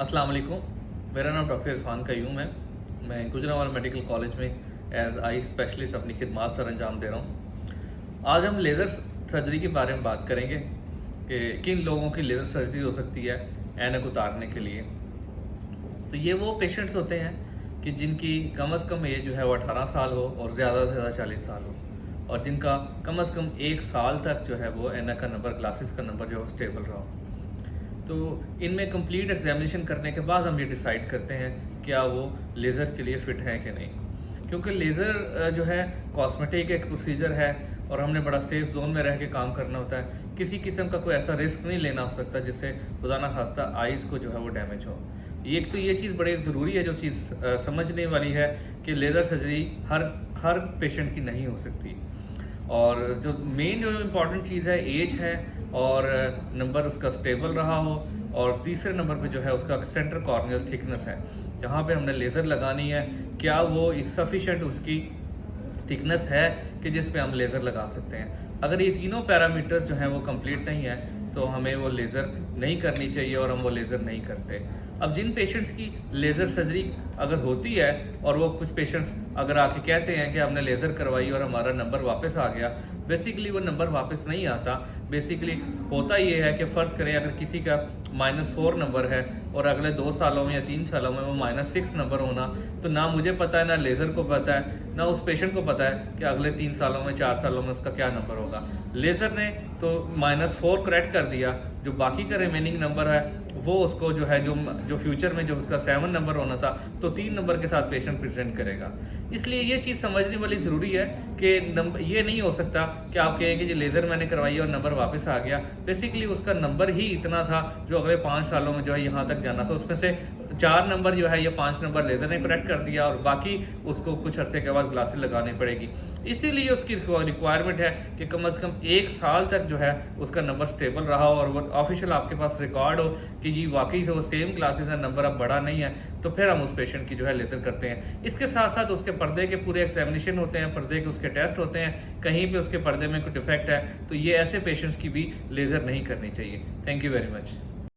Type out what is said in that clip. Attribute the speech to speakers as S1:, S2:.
S1: अस्सलाम वालेकुम। मेरा नाम डॉक्टर इरफान कयूम है। मैं गुजरांवाला मेडिकल कॉलेज में एज आई स्पेशलिस्ट अपनी खिदमात सर अंजाम दे रहा हूँ। आज हम लेज़र सर्जरी के बारे में बात करेंगे कि किन लोगों की लेज़र सर्जरी हो सकती है ऐनक उतारने के लिए। तो ये वो पेशेंट्स होते हैं कि जिनकी कम अज़ कम एज जो है वो 18 साल हो और ज़्यादा से ज़्यादा 40 साल हो, और जिनका कम अज़ कम 1 साल तक जो है वो ऐनक का नंबर, ग्लासेस का नंबर जो है स्टेबल रहा हो। तो इनमें कंप्लीट एग्जामिनेशन करने के बाद हम ये डिसाइड करते हैं क्या वो लेज़र के लिए फ़िट है कि नहीं, क्योंकि लेज़र जो है कॉस्मेटिक एक प्रोसीजर है और हमने बड़ा सेफ जोन में रह के काम करना होता है। किसी किस्म का कोई ऐसा रिस्क नहीं लेना हो सकता जिससे खुदा ना खास्ता आइज़ को जो है वो डैमेज हो। एक तो ये चीज़ बड़ी ज़रूरी है, जो चीज़ समझने वाली है कि लेज़र सर्जरी हर पेशेंट की नहीं हो सकती। और जो मेन जो इम्पॉर्टेंट चीज़ है एज है, और नंबर उसका स्टेबल रहा हो, और तीसरे नंबर पे जो है उसका सेंटर कॉर्नियल थिकनेस है जहाँ पे हमने लेज़र लगानी है, क्या वो सफिशेंट उसकी थिकनेस है कि जिस पे हम लेज़र लगा सकते हैं। अगर ये तीनों पैरामीटर्स जो हैं वो कंप्लीट नहीं है तो हमें वो लेज़र नहीं करनी चाहिए और हम वो लेज़र नहीं करते। अब जिन पेशेंट्स की लेज़र सर्जरी अगर होती है और वो कुछ पेशेंट्स अगर आके कहते हैं कि हमने लेज़र करवाई और हमारा नंबर वापस आ गया, बेसिकली वो नंबर वापस नहीं आता। बेसिकली होता ये है कि फ़र्ज़ करें अगर किसी का -4 नंबर है और अगले 2 सालों में या 3 सालों में वो -6 नंबर होना, तो ना मुझे पता है, ना लेज़र को पता है, ना उस पेशेंट को पता है कि अगले 3 सालों में 4 सालों में उसका क्या नंबर होगा। लेज़र ने तो -4 करेक्ट कर दिया, जो बाकी का रिमेनिंग नंबर है वो उसको जो है जो फ्यूचर में जो उसका 7 नंबर होना था तो 3 नंबर के साथ पेशेंट प्रेजेंट करेगा। इसलिए ये चीज़ समझने वाली ज़रूरी है कि नंबर ये नहीं हो सकता कि आप कहें कि जो लेज़र मैंने करवाई और नंबर वापस आ गया। बेसिकली उसका नंबर ही इतना था जो अगले 5 सालों में जो है यहाँ तक जाना था, उसमें से 4 नंबर जो है या 5 नंबर लेज़र ने करेक्ट कर दिया और बाकी उसको कुछ अरसे के बाद ग्लासेस लगानी पड़ेगी। इसीलिए उसकी रिक्वायरमेंट है कि कम से कम 1 साल तक जो है उसका नंबर स्टेबल रहा हो और वो ऑफिशियल आपके पास रिकॉर्ड हो कि जी वाकई से वो सेम क्लासेस है, नंबर अब बढ़ा नहीं है, तो फिर हम उस पेशेंट की जो है लेज़र करते हैं। इसके साथ साथ उसके पर्दे के पूरे एग्जामिनेशन होते हैं, पर्दे के उसके टेस्ट होते हैं, कहीं पे उसके पर्दे में कोई डिफेक्ट है तो ये ऐसे पेशेंट्स की भी लेज़र नहीं करनी चाहिए। Thank you very much.